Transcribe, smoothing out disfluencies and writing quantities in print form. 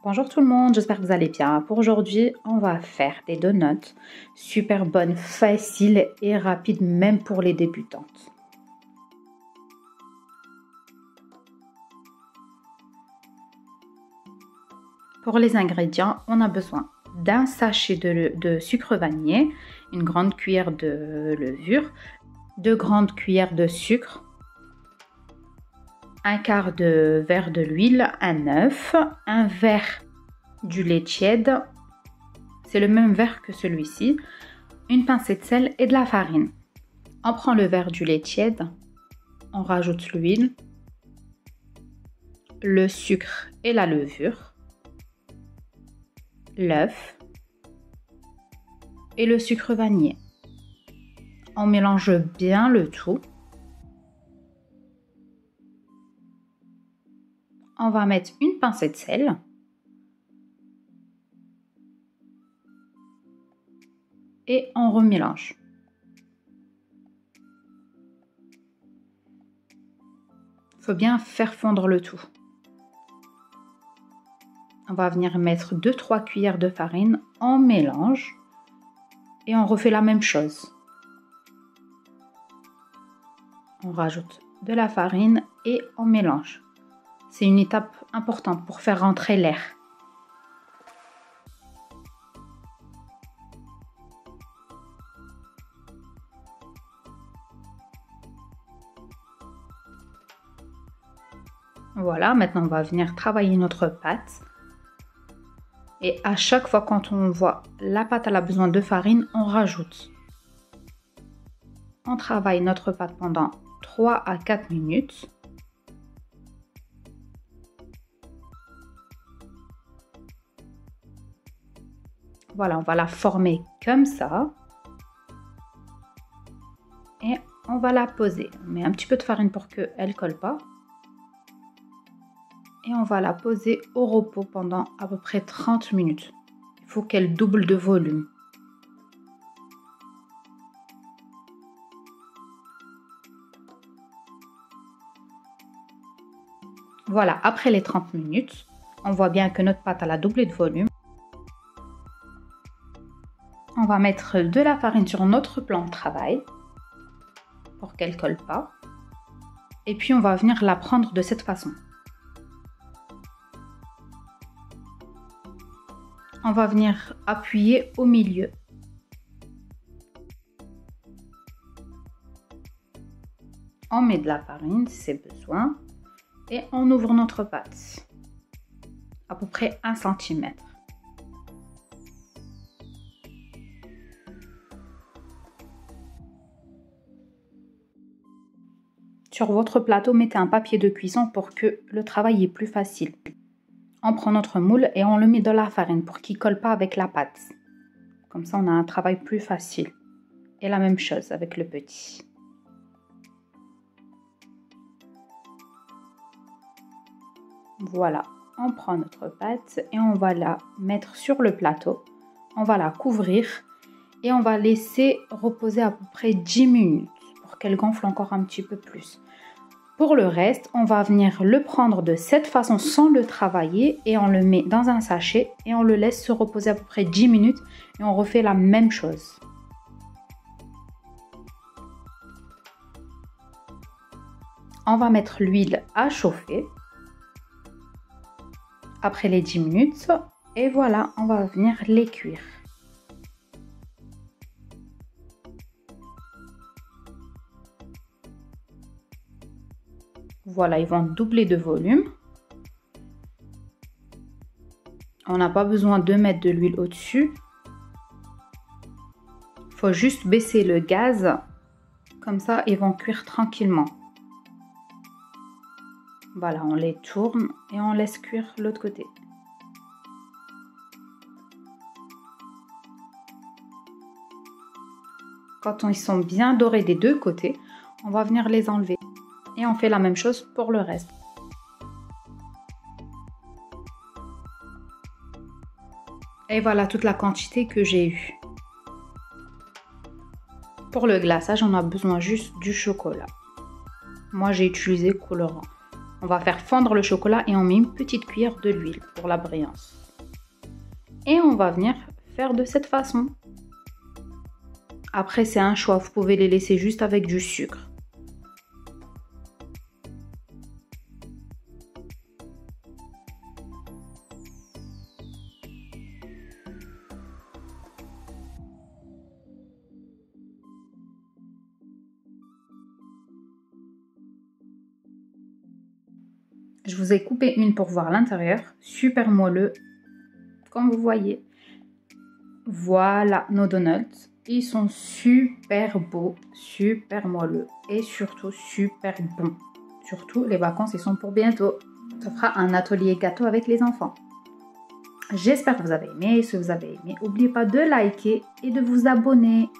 Bonjour tout le monde, j'espère que vous allez bien. Pour aujourd'hui, on va faire des donuts super bonnes, faciles et rapides même pour les débutantes. Pour les ingrédients, on a besoin d'un sachet de sucre vanillé, une grande cuillère de levure, 2 grandes cuillères de sucre, un quart de verre de l'huile, un œuf, un verre du lait tiède, c'est le même verre que celui-ci, une pincée de sel et de la farine. On prend le verre du lait tiède, on rajoute l'huile, le sucre et la levure, l'œuf et le sucre vanillé. On mélange bien le tout. On va mettre une pincée de sel. Et on remélange. Il faut bien faire fondre le tout. On va venir mettre 2-3 cuillères de farine, on mélange et on refait la même chose. On rajoute de la farine et on mélange. C'est une étape importante pour faire rentrer l'air. Voilà, maintenant on va venir travailler notre pâte. Et à chaque fois quand on voit la pâte elle a besoin de farine, on rajoute. On travaille notre pâte pendant 3 à 4 minutes. Voilà, on va la former comme ça. Et on va la poser. On met un petit peu de farine pour qu'elle ne colle pas. Et on va la poser au repos pendant à peu près 30 minutes. Il faut qu'elle double de volume. Voilà, après les 30 minutes, on voit bien que notre pâte a doublé de volume. On va mettre de la farine sur notre plan de travail pour qu'elle ne colle pas. Et puis on va venir la prendre de cette façon. On va venir appuyer au milieu. On met de la farine si c'est besoin et on ouvre notre pâte à peu près 1 cm. Sur votre plateau, mettez un papier de cuisson pour que le travail est plus facile. On prend notre moule et on le met dans la farine pour qu'il ne colle pas avec la pâte. Comme ça, on a un travail plus facile. Et la même chose avec le petit. Voilà, on prend notre pâte et on va la mettre sur le plateau. On va la couvrir et on va laisser reposer à peu près 10 minutes pour qu'elle gonfle encore un petit peu plus. Pour le reste, on va venir le prendre de cette façon sans le travailler et on le met dans un sachet et on le laisse se reposer à peu près 10 minutes et on refait la même chose. On va mettre l'huile à chauffer après les 10 minutes et voilà, on va venir les cuire. Voilà, ils vont doubler de volume. On n'a pas besoin de mettre de l'huile au-dessus. Il faut juste baisser le gaz. Comme ça, ils vont cuire tranquillement. Voilà, on les tourne et on laisse cuire l'autre côté. Quand ils sont bien dorés des deux côtés, on va venir les enlever. Et on fait la même chose pour le reste. Et voilà toute la quantité que j'ai eue. Pour le glaçage, on a besoin juste du chocolat. Moi, j'ai utilisé colorant. On va faire fondre le chocolat et on met une petite cuillère de l'huile pour la brillance. Et on va venir faire de cette façon. Après, c'est un choix, vous pouvez les laisser juste avec du sucre. Je vous ai coupé une pour voir l'intérieur, super moelleux, comme vous voyez. Voilà nos donuts, ils sont super beaux, super moelleux et surtout super bons. Surtout les vacances, ils sont pour bientôt. Ça fera un atelier gâteau avec les enfants. J'espère que vous avez aimé. Si vous avez aimé, n'oubliez pas de liker et de vous abonner.